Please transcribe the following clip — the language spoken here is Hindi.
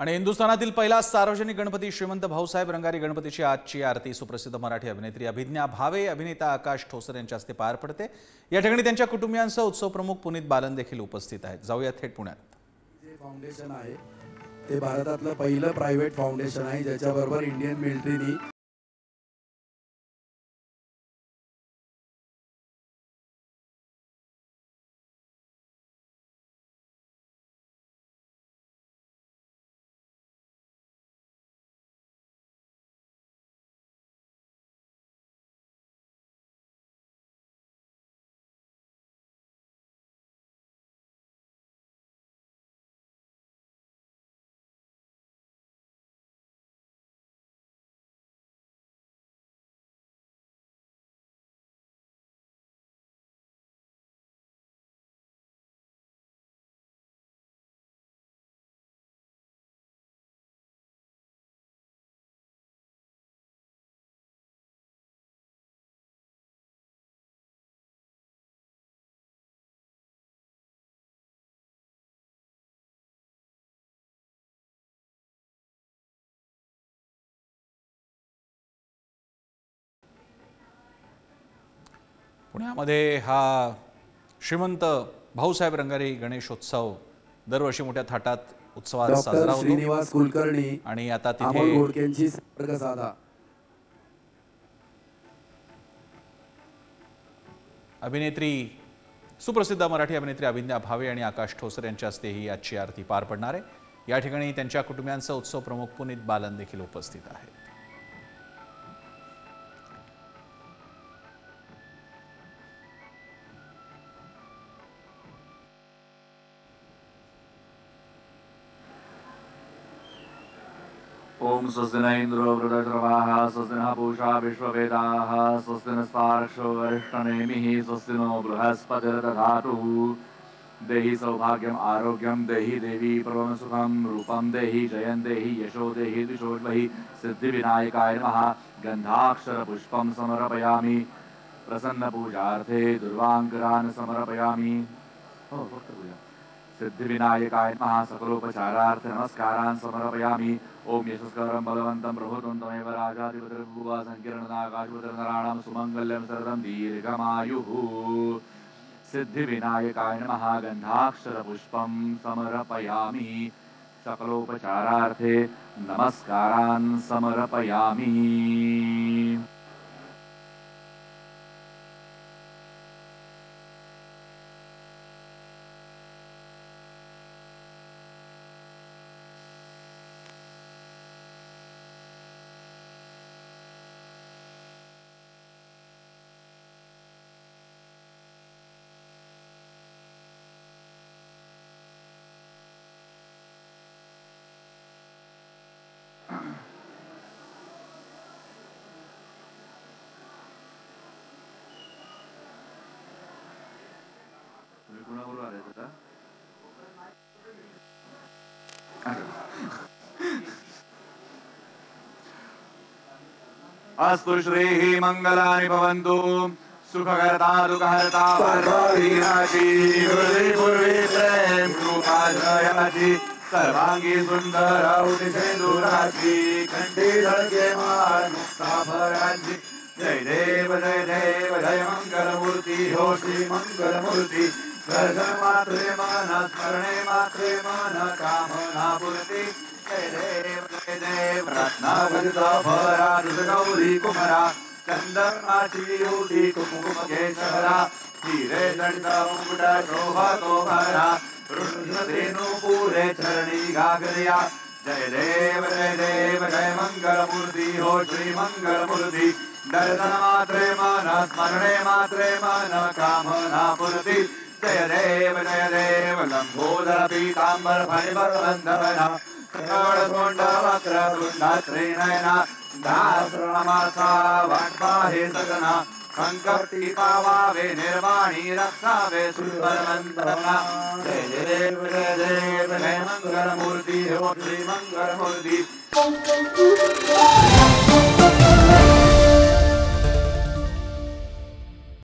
आणि हिंदुस्थानातील पहिला सार्वजनिक गणपती श्रीमंत भाऊसाहेब रंगारी गणपतीची आजची आरती सुप्रसिद्ध मराठी अभिनेत्री अभिज्ञा भावे, अभिनेता आकाश ठोसर यांच्या हस्ते पार पडते। या ठिकाणी त्यांच्या कुटुंबियांसह उत्सव प्रमुख पुनीत बालन देखील उपस्थित आहेत। जाऊया थेट पुण्यात। जे फाउंडेशन आहे ते भारतातलं पहिलं प्रायव्हेट फाउंडेशन आहे ज्याच्याबरोबर इंडियन मिलिटरीनी पुण्यामध्ये हा श्रीमंत भाऊसाहेब रंगारी गणेशोत्सव दरवर्षी मोठ्या थाटात उत्सवात साजरा होतो। श्रीनिवास कुलकर्णी आणि आता अमोल घोडकेंची संपर्क साधा। अभिनेत्री सुप्रसिद्ध मराठी अभिनेत्री अभिज्ञा भावे आणि आकाश ठोसर यांच्या हस्ते ही आजची आरती पार पडणार आहे। या ठिकाणी त्यांच्या कुटुंबियांसह उत्सव प्रमुख पुनीत बालन देखील उपस्थित आहेत। ओम स्वस्ति न इंद्रो वृद्धश्रवाः स्वस्ति नः पूषा विश्ववेदाः स्वस्ति नस्तार्क्ष्यो अरिष्टनेमिः स्वस्ति नो बृहस्पतिर्दधातु। देहि सौभाग्यम आरोग्यम देहि देवी परम सुखम रूपम देहि जयं देहि यशो देहि दिशोर्वहि सिद्धि विनायकाय नमः। गंधाक्षर पुष्पम समर्पयामि प्रसन्न पूजार्थे दुर्वांकरान् समर्पयामि। सिद्धि विनायकाय नमः। सकलोपचारार्थ नमस्कारान् समर्पयामि। ओम यशस्करं बलवन्तं प्रभुत्वमेव राजाधिपतिर्भुवा संकीर्णनाकाशपतिर्नराणां सुमंगल्यं सर्वं दीर्घमायुः। सिद्धि विनायकाय नमः। गंधाक्षर पुष्पं समर्पयामि। सकलोपचारार्थे नमस्कारान् समर्पयामि। अस्तु श्रीः मंगलानि भवन्तु सुखकर्ता दुःखहर्ता पार्वतीनाथी गुरुदेव पूर्वे प्रेम कृपा जयाची सर्वांगी सुंदर उदिसेंदुराची कंठी धडके मार मुक्ता भराची। जय देव जय मंगलमूर्ती हो श्री मंगलमूर्ती। दर्शन मात्रे मन स्मरणे मात्रे मन कामना पूर्ती। जय देव रत्नाभरिता भरा गौरी कुमरा चंदनाची उडी कुंकुम केशरा हिरे जडिता मुकुटा शोभा तो भरा रुद्रधेनु पूरे चरणी गागरिया। जय देव जय मंगलमूर्ती हो श्री मंगलमूर्ती। दर्शन मात्रे मन स्मरणे मात्रे मन कामना पूर्ती। जय देव लंबोदर पीतांबर फणिवरवंदना सकळकोंड वक्रतुंड श्रीनयना दासरमासा वाटपाहे सगना संकटी पावावे निर्वाणी रक्षावे सुरवंदना। जय देव जय मंगलमूर्ती हो श्री मंगलमूर्ती।